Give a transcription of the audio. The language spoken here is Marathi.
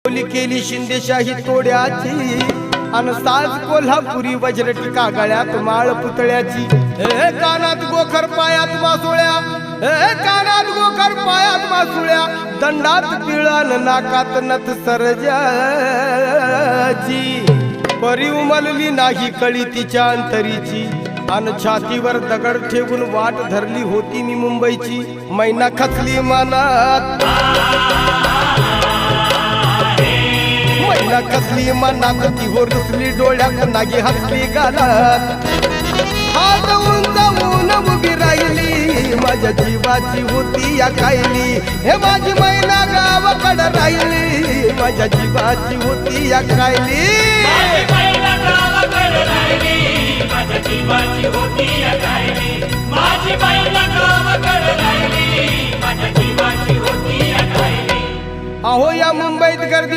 बोली केली शिंदेशाही तोड्याची अन साज कोल्हापुरी वज्रटिका गळ्यात माळ पुतळ्याची हे कानात गोखर पायात मासोळ्या हे कानात गोखर पायात मासोळ्या दंडात पिळान नाकात नथ सरजाची परी उमलली नाही कळी तिच्या अंतरीची अन छातीवर दगड ठेवून वाट धरली होती मी मुंबईची मैना खचली मनात मैना खचली मनात ती हो रुसली डोळ्यात नागी हसली गालात हात उंचावून उभी राहिली माझ्या जीवाची होती या कायली हे माझी मैना गावाकडे राहिली माझ्या जीवाची होती या कायली जीवाची होती या कायली माझी बैला गावाकडे राहिली माझ्या जीवाची होती या कायली अहो या मुंबईत गर्दी